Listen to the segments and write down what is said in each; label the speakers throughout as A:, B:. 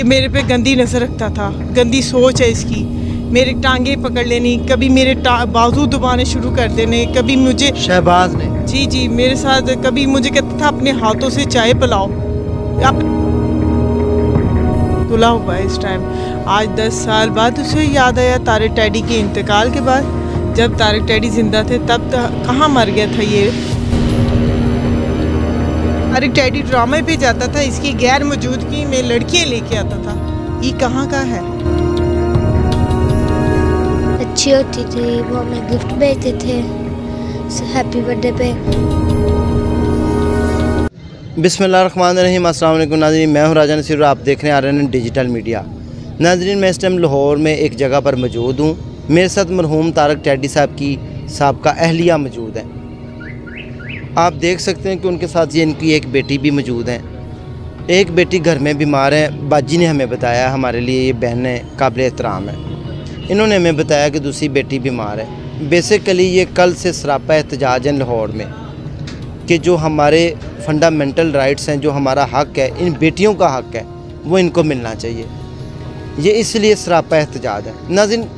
A: कि मेरे पे गंदी नज़र रखता था, गंदी सोच है इसकी। मेरी टांगे पकड़ लेनी, कभी मेरे बाजू दबाने शुरू कर देने, कभी मुझे
B: शहबाज ने
A: जी मेरे साथ कभी मुझे कहता था अपने हाथों से चाय पिलाओ। तुला हुआ है इस टाइम। आज 10 साल बाद उसे याद आया तारिक टैडी के इंतकाल के बाद। जब तारिक टैडी जिंदा थे तब कहाँ मर गया था ये। तारिक टैडी ड्रामे पे जाता था, इसकी गैर मौजूदगी में लड़कियां लेके आता था। ये कहाँ का है?
C: अच्छी होती थी, वो हमें गिफ्ट भेजते थे हैप्पी बर्थडे पे।
B: बिस्मिल्लाहिर्रहमानिर्रहीम। अस्सलाम वालेकुम नाज़रीन, मैं हूँ राजा नसीर और आप देखने आ रहे हैं डिजिटल मीडिया। नाज़रीन, मैं इस टाइम लाहौर में एक जगह पर मौजूद हूँ। मेरे साथ मरहूम तारिक टैडी साहब की साहब का अहलिया मौजूद है। आप देख सकते हैं कि उनके साथ ये इनकी एक बेटी भी मौजूद है। एक बेटी घर में बीमार है। बाजी ने हमें बताया, हमारे लिए ये बहन है, काबिल एहतराम है। इन्होंने हमें बताया कि दूसरी बेटी बीमार है। बेसिकली ये कल से सरापा एहतजाज है लाहौर में कि जो हमारे फंडामेंटल राइट्स हैं, जो हमारा हक़ है, इन बेटियों का हक़ है, वो इनको मिलना चाहिए। ये इसलिए सरापा एहतजाज है। नाज़रीन,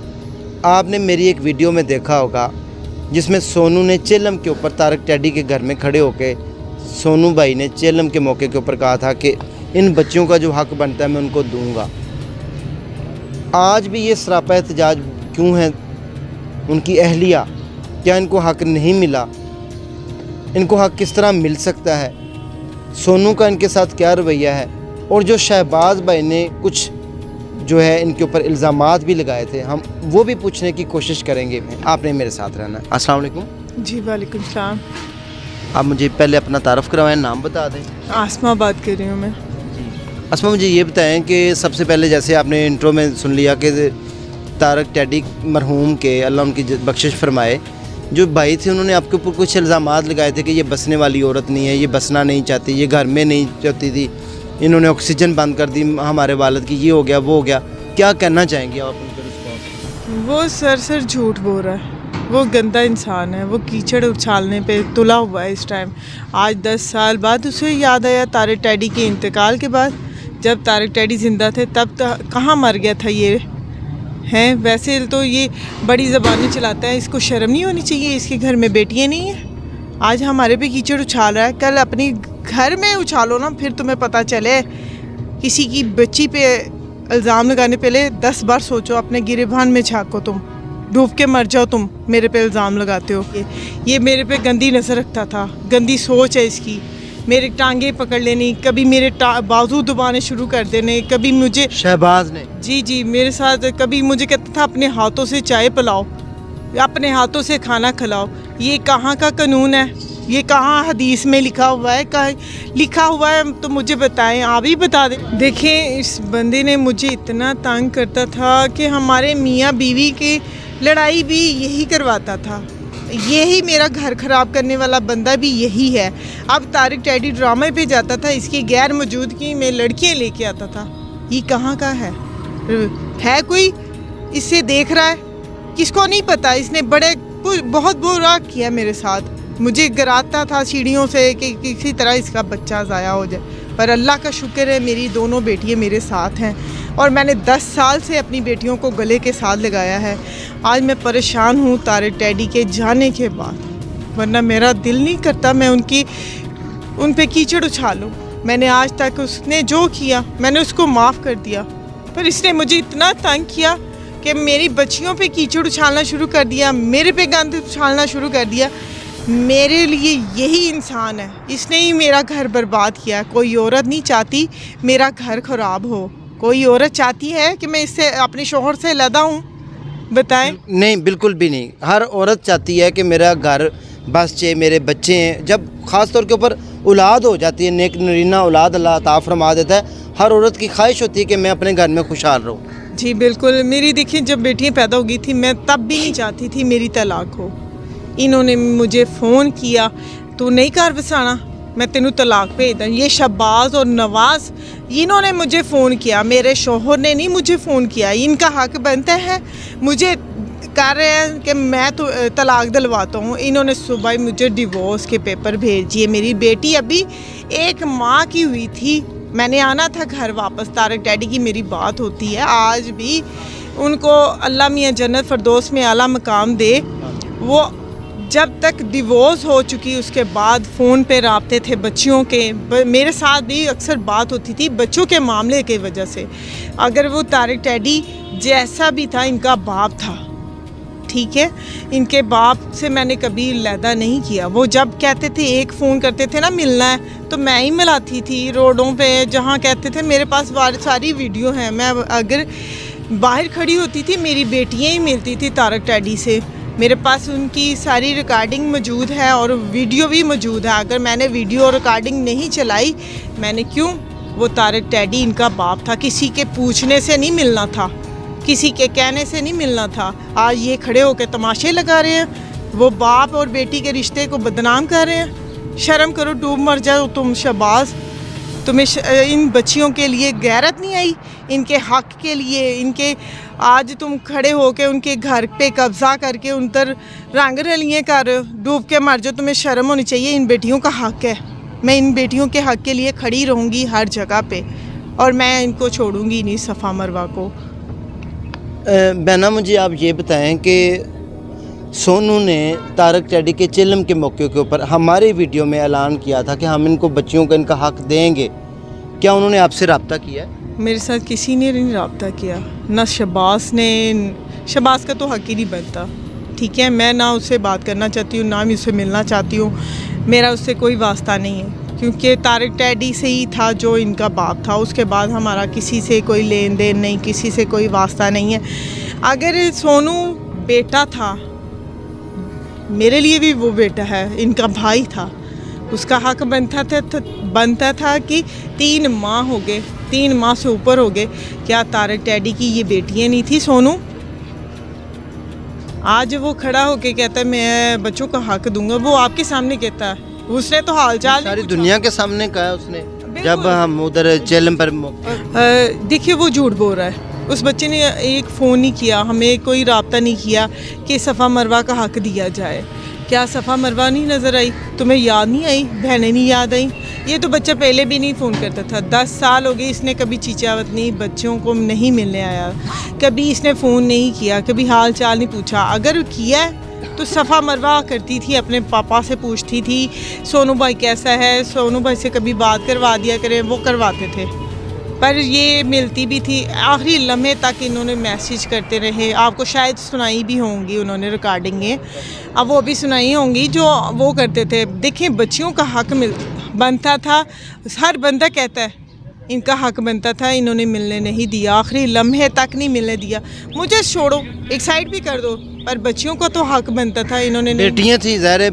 B: आपने मेरी एक वीडियो में देखा होगा जिसमें सोनू ने चेलम के ऊपर तारिक टैडी के घर में खड़े होकर सोनू भाई ने चेलम के मौके के ऊपर कहा था कि इन बच्चियों का जो हक़ बनता है मैं उनको दूंगा। आज भी ये सरापा एहतजाज क्यों है? उनकी अहलिया, क्या इनको हक़ नहीं मिला? इनको हक़ किस तरह मिल सकता है? सोनू का इनके साथ क्या रवैया है? और जो शहबाज भाई ने कुछ जो है इनके ऊपर इल्ज़ामात भी लगाए थे, हम वो भी पूछने की कोशिश करेंगे। आपने मेरे साथ रहना है। अस्सलाम वालेकुम।
A: जी वालेकुम सलाम।
B: आप मुझे पहले अपना तारफ़ करवाएं, नाम बता दें।
A: आसमा बात कर रही हूँ मैं।
B: आसमा, मुझे ये बताएं कि सबसे पहले जैसे आपने इंट्रो में सुन लिया कि तारिक टैडी मरहूम के अल्लाह उनकी बख्शिश फरमाए, जो भाई थे उन्होंने आपके ऊपर कुछ इल्ज़ामात लगाए थे कि ये बसने वाली औरत नहीं है, ये बसना नहीं चाहती, ये घर में नहीं चाहती थी, इन्होंने ऑक्सीजन बंद कर दी हमारे वालिद की, ये हो गया वो हो गया। क्या कहना चाहेंगे आप उनके रिस्पॉन्स?
A: वो सर झूठ बोल रहा है। वो गंदा इंसान है। वो कीचड़ उछालने पे तुला हुआ है इस टाइम। आज 10 साल बाद उसे याद आया तारिक टैडी के इंतकाल के बाद। जब तारिक टैडी ज़िंदा थे तब कहाँ मर गया था ये हैं। वैसे तो ये बड़ी ज़बानें चलाता है, इसको शर्म नहीं होनी चाहिए? इसके घर में बेटियाँ नहीं हैं। आज हमारे पे कीचड़ उछाल रहा है, कल अपनी घर में उछालो ना, फिर तुम्हें पता चले। किसी की बच्ची पे इल्ज़ाम लगाने पहले 10 बार सोचो। अपने गिरेबान में झाँको, तुम डूब के मर जाओ। तुम मेरे पे इल्ज़ाम लगाते हो। ये मेरे पे गंदी नज़र रखता था, गंदी सोच है इसकी। मेरी टांगे पकड़ लेनी, कभी मेरे बाजू दबाने शुरू कर देने, कभी मुझे
B: शहबाज ने
A: जी मेरे साथ कभी मुझे कहता था अपने हाथों से चाय पिलाओ, अपने हाथों से खाना खिलाओ। ये कहाँ का कानून है? ये कहाँ हदीस में लिखा हुआ है? कहाँ लिखा हुआ है तो मुझे बताएं, आप ही बता दें। देखें, इस बंदे ने मुझे इतना तंग करता था कि हमारे मियाँ बीवी की लड़ाई भी यही करवाता था। यही मेरा घर ख़राब करने वाला बंदा भी यही है। अब तारिक टैडी ड्रामे पे जाता था, इसकी गैर मौजूदगी में लड़कियां लेके आता था। ये कहाँ का है कोई इससे देख रहा है? किसको नहीं पता? इसने बहुत बुरा किया मेरे साथ। मुझे गिराता था सीढ़ियों से कि किसी तरह इसका बच्चा ज़ाया हो जाए, पर अल्लाह का शुक्र है मेरी दोनों बेटियां मेरे साथ हैं और मैंने 10 साल से अपनी बेटियों को गले के साथ लगाया है। आज मैं परेशान हूँ तारिक टैडी के जाने के बाद, वरना मेरा दिल नहीं करता मैं उन पे कीचड़ उछालूँ। मैंने आज तक उसने जो किया मैंने उसको माफ़ कर दिया, पर इसने मुझे इतना तंग किया कि मेरी बच्चियों पे कीचड़ उछालना शुरू कर दिया, मेरे पे गंद उछालना शुरू कर दिया। मेरे लिए यही इंसान है, इसने ही मेरा घर बर्बाद किया। कोई औरत नहीं चाहती मेरा घर ख़राब हो। कोई औरत चाहती है कि मैं इससे अपने शौहर से लदा हूँ? बताएं। नहीं,
B: बिल्कुल भी नहीं। हर औरत चाहती है कि मेरा घर बस चे, मेरे बच्चे हैं। जब ख़ास तौर के ऊपर औलाद हो जाती है, नेक नरीना औलाद अल्लाह अता फरमा देता है, हर औरत की ख्वाहिश होती है कि मैं अपने घर में खुशहाल रहूँ।
A: जी बिल्कुल। मेरी देखिए, जब बेटियाँ पैदा हो गई थी मैं तब भी नहीं चाहती थी मेरी तलाक हो। इन्होंने मुझे फ़ोन किया, तू नहीं घर बसाना, मैं तेनू तलाक भेज दूँ। ये शहबाज और नवाज़, इन्होंने मुझे फ़ोन किया, मेरे शौहर ने नहीं मुझे फ़ोन किया। इनका हक़ बनता है, मुझे कर रहे हैं कि मैं तो तलाक दिलवाता हूँ। इन्होंने सुबह ही मुझे डिवोर्स के पेपर भेज दिए। मेरी बेटी अभी 1 माह की हुई थी, मैंने आना था घर वापस। तारक डैडी की मेरी बात होती है आज भी, उनको अल्लाह मियाँ जन्नत फरदौस में आला मकाम दे। वो जब तक डिवोर्स हो चुकी उसके बाद फ़ोन पे राब्ते थे बच्चियों के। मेरे साथ भी अक्सर बात होती थी बच्चों के मामले की वजह से। अगर वो तारक डैडी जैसा भी था इनका बाप था, ठीक है, इनके बाप से मैंने कभी लैदा नहीं किया। वो जब कहते थे एक फ़ोन करते थे ना मिलना है, तो मैं ही मिलाती थी रोडों पे जहाँ कहते थे। मेरे पास सारी वीडियो हैं। मैं अगर बाहर खड़ी होती थी मेरी बेटियाँ ही मिलती थी तारक डैडी से। मेरे पास उनकी सारी रिकॉर्डिंग मौजूद है और वीडियो भी मौजूद है। अगर मैंने वीडियो और रिकॉर्डिंग नहीं चलाई, मैंने क्यों? वो तारक डैडी इनका बाप था। किसी के पूछने से नहीं मिलना था, किसी के कहने से नहीं मिलना था। आज ये खड़े होकर तमाशे लगा रहे हैं, वो बाप और बेटी के रिश्ते को बदनाम कर रहे हैं। शर्म करो, डूब मर जाओ तुम शहबाज। तुम्हें इन बच्चियों के लिए गैरत नहीं आई, इनके हक के लिए। इनके आज तुम खड़े होके उनके घर पे कब्ज़ा करके उन पर रंग रलियाँ कर रहे हो। डूब के मर जाओ, तुम्हें शर्म होनी चाहिए। इन बेटियों का हक है, मैं इन बेटियों के हक के लिए खड़ी रहूँगी हर जगह पे, और मैं इनको छोड़ूंगी नहीं सफ़ा मरवा को।
B: बहना मुझे आप ये बताएं कि सोनू ने तारक डैडी के चिल्म के मौके के ऊपर हमारे वीडियो में ऐलान किया था कि हम इनको बच्चियों को इनका हक देंगे। क्या उन्होंने आपसे रब्ता किया है?
A: मेरे साथ किसी ने नहीं रब्ता किया, ना शहबाज ने। शहबाज का तो हक ही नहीं बनता, ठीक है। मैं ना उससे बात करना चाहती हूँ, ना मैं उससे मिलना चाहती हूँ। मेरा उससे कोई वास्ता नहीं है, क्योंकि तारक डैडी से ही था जो इनका बाप था। उसके बाद हमारा किसी से कोई लेन देन नहीं, किसी से कोई वास्ता नहीं है। अगर सोनू बेटा था, मेरे लिए भी वो बेटा है, इनका भाई था, उसका हक बनता था कि 3 माह हो गए, 3 माह से ऊपर हो गए। क्या तारक डैडी की ये बेटियाँ नहीं थी सोनू? आज वो खड़ा होके कहता है मैं बच्चों का हक दूंगा। वो आपके सामने कहता है, उसने तो हालचाल
B: सारी दुनिया के सामने कहा उसने, जब हम उधर जेलम पर।
A: देखिए वो झूठ बोल रहा है। उस बच्चे ने एक फ़ोन नहीं किया, हमें कोई राब्ता नहीं किया कि सफ़ा मरवा का हक दिया जाए। क्या सफ़ा मरवा नहीं नज़र आई? तुम्हें याद नहीं आई? बहनें नहीं याद आई? ये तो बच्चा पहले भी नहीं फ़ोन करता था। 10 साल हो गए इसने कभी चीचावत नहीं, बच्चों को नहीं मिलने आया, कभी इसने फ़ोन नहीं किया, कभी हाल चाल नहीं पूछा। अगर किया है तो सफ़ा मरवा करती थी, अपने पापा से पूछती थी सोनू भाई कैसा है, सोनू भाई से कभी बात करवा दिया करें, वो करवाते थे। पर ये मिलती भी थी, आखिरी लम्हे तक इन्होंने मैसेज करते रहे। आपको शायद सुनाई भी होंगी उन्होंने रिकॉर्डिंगें, अब वो भी सुनाई होंगी जो वो करते थे। देखें बच्चियों का हक बनता था, हर बंदा कहता है इनका हक बनता था, इन्होंने मिलने नहीं दिया, आखिरी लम्हे तक नहीं मिलने दिया। मुझे छोड़ो, एक साइड भी कर दो, पर बच्चियों को तो हक बनता था, इन्होंने नहीं।
B: बेटियाँ थी, ज़ाहिर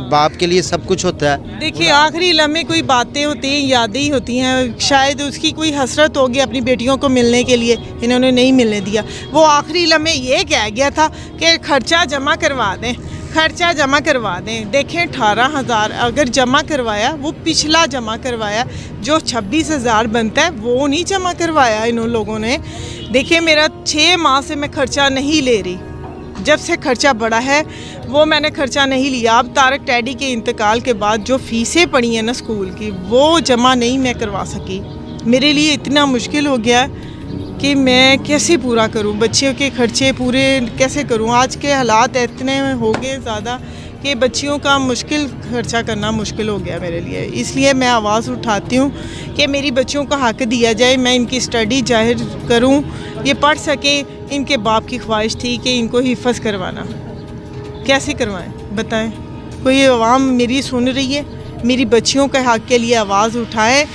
B: बाप के लिए सब कुछ होता है।
A: देखिए आखिरी लम्हे कोई बातें होती हैं, यादें ही होती हैं। शायद उसकी कोई हसरत होगी अपनी बेटियों को मिलने के लिए, इन्होंने नहीं मिलने दिया। वो आखिरी लम्हे ये कह गया था कि खर्चा जमा करवा दें, खर्चा जमा करवा दें। देखें 18,000 अगर जमा करवाया, वो पिछला जमा करवाया, जो 26,000 बनता है वो नहीं जमा करवाया इन लोगों ने। देखिए मेरा 6 माह से मैं खर्चा नहीं ले रही, जब से खर्चा बढ़ा है वो मैंने खर्चा नहीं लिया। अब तारक डैडी के इंतकाल के बाद जो फीसें पड़ी हैं ना स्कूल की, वो जमा नहीं मैं करवा सकी। मेरे लिए इतना मुश्किल हो गया कि मैं कैसे पूरा करूं, बच्चियों के खर्चे पूरे कैसे करूं। आज के हालात इतने हो गए ज़्यादा कि बच्चियों का मुश्किल खर्चा करना मुश्किल हो गया मेरे लिए। इसलिए मैं आवाज़ उठाती हूं कि मेरी बच्चियों का हक दिया जाए, मैं इनकी स्टडी जाहिर करूं, ये पढ़ सके। इनके बाप की ख्वाहिश थी कि इनको हिफ़्ज़ करवाना, कैसे करवाएं बताएं? कोई आवाम मेरी सुन रही है? मेरी बच्चियों के हक के लिए आवाज़ उठाएं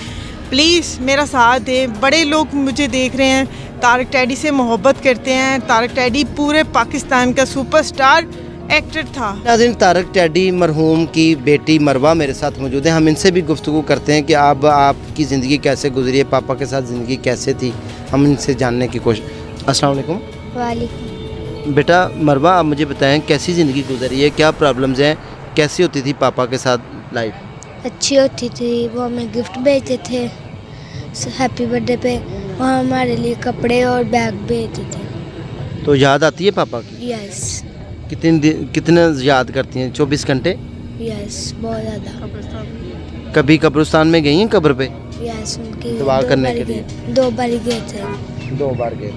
A: प्लीज़, मेरा साथ दें। बड़े लोग मुझे देख रहे हैं, तारक डैडी से मोहब्बत करते हैं। तारक डैडी पूरे पाकिस्तान का सुपरस्टार एक्टर था।
B: नाज़रीन, तारक डैडी मरहूम की बेटी मरवा मेरे साथ मौजूद है। हम इनसे भी गुफ्तगू करते हैं कि अब आपकी ज़िंदगी कैसे गुजरी है, पापा के साथ ज़िंदगी कैसे थी, हम इनसे जानने की कोशिश। अस्सलाम वालेकुम।
C: वालेकुम।
B: बेटा मरवा, आप मुझे बताएं कैसी ज़िंदगी गुजरी है, क्या प्रॉब्लम्स हैं, कैसी होती थी पापा के साथ लाइफ?
C: अच्छी होती थी, वो हमें गिफ्ट भेजते थे हैप्पी बर्थडे पे, वो हमारे लिए कपड़े और बैग भेजते थे।
B: तो याद आती है पापा की?
C: यस।
B: कितने याद करती हैं? 24 घंटे?
C: यस, बहुत ज़्यादा।
B: कभी कब्रिस्तान में गई हैं कब्र पे?
C: यस उनकी
B: दुआ
C: दो
B: करने
C: बारी
B: के लिए।
C: गए- 2 बारी गए थे।
B: 2 बार गए।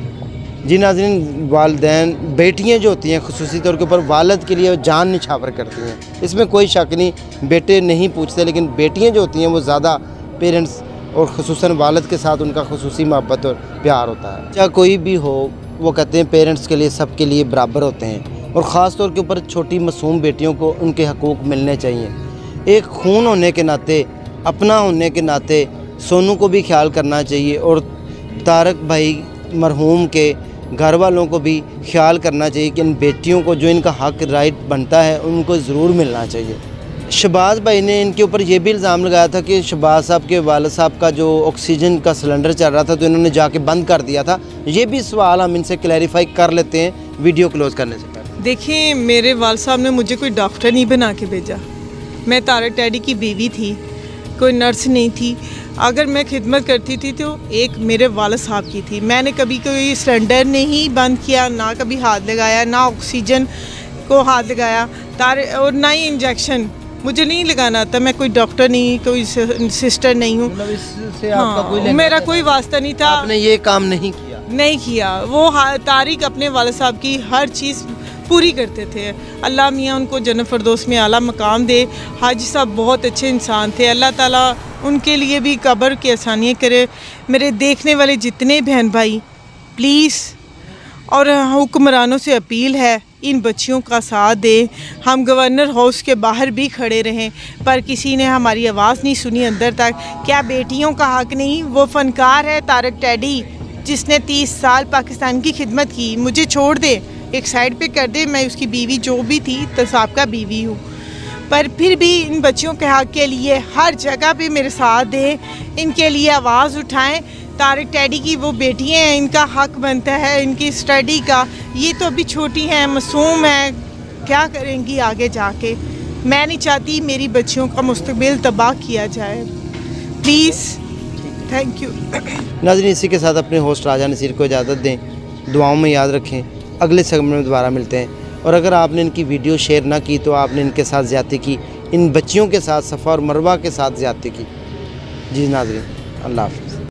B: जी नाज़रीन, वालिदैन बेटियां जो होती हैं ख़ुसूसी तौर के ऊपर वालिद के लिए जान निछावर करती हैं, इसमें कोई शक नहीं। बेटे नहीं पूछते, लेकिन बेटियां जो होती हैं वो ज़्यादा पेरेंट्स और ख़ुसूसन वालिद के साथ उनका ख़ुसूसी मोहब्बत और प्यार होता है। चाहे कोई भी हो, वो कहते हैं पेरेंट्स के लिए सब के लिए बराबर होते हैं, और ख़ास तौर के ऊपर छोटी मासूम बेटियों को उनके हकूक़ मिलने चाहिए। एक खून होने के नाते, अपना होने के नाते सोनू को भी ख्याल करना चाहिए, और तारक भाई मरहूम के घर वालों को भी ख्याल करना चाहिए कि इन बेटियों को जो इनका हक राइट बनता है उनको ज़रूर मिलना चाहिए। शहबाज भाई ने इनके ऊपर ये भी इल्ज़ाम लगाया था कि शहबाज साहब के वालिद साहब का जो ऑक्सीजन का सिलेंडर चल रहा था तो इन्होंने जाके बंद कर दिया था। ये भी सवाल हम इनसे क्लैरिफाई कर लेते हैं वीडियो क्लोज़ करने से पहले।
A: देखिए, मेरे वाल साहब ने मुझे कोई डॉक्टर नहीं बना के भेजा। मैं तारक डैडी की बीवी थी, कोई नर्स नहीं थी। अगर मैं खिदमत करती थी तो एक मेरे वालिद साहब की थी। मैंने कभी कोई सिलेंडर नहीं बंद किया, ना कभी हाथ लगाया, ना ऑक्सीजन को हाथ लगाया, और ना ही इंजेक्शन मुझे नहीं लगाना आता। मैं कोई डॉक्टर नहीं, कोई सिस्टर नहीं हूँ।
B: मतलब इससे आपका कोई लेना
A: मेरा
B: देना
A: कोई वास्ता नहीं था।
B: आपने ये काम नहीं किया।
A: वो तारिक अपने वालिद साहब की हर चीज़ पूरी करते थे। अल्लाह मियाँ उनको जन्नत फिरदौस में आला मकाम दे। हाजी साहब बहुत अच्छे इंसान थे। अल्लाह ताला उनके लिए भी कब्र की आसानियाँ करे। मेरे देखने वाले जितने बहन भाई, प्लीज़ और हुक्मरानों से अपील है, इन बच्चियों का साथ दें। हम गवर्नर हाउस के बाहर भी खड़े रहें, पर किसी ने हमारी आवाज़ नहीं सुनी अंदर तक। क्या बेटियों का हक नहीं? वो फ़नकार है तारक डैडी, जिसने 30 साल पाकिस्तान की खिदमत की। मुझे छोड़ दे, एक साइड पे कर दे, मैं उसकी बीवी जो भी थी तो साहब बीवी हूँ, पर फिर भी इन बच्चियों के हक के लिए हर जगह पे मेरे साथ दें, इनके लिए आवाज़ उठाएं। तारिक डैडी की वो बेटियां हैं, इनका हक बनता है इनकी स्टडी का। ये तो अभी छोटी हैं, मासूम हैं, क्या करेंगी आगे जाके। मैं नहीं चाहती मेरी बच्चियों का मुस्तकबिल तबाह किया जाए। Please, thank you.
B: नाज़रीन, इसी के साथ अपने होस्ट राजा नसीर को इजाज़त दें। दुआओं में याद रखें। अगले सेगमेंट में दोबारा मिलते हैं। और अगर आपने इनकी वीडियो शेयर ना की तो आपने इनके साथ ज़्यादती की, इन बच्चियों के साथ सफ़ा और मरवा के साथ ज़्यादती की। जी नाज़रीन, अल्लाह हाफ़िज़।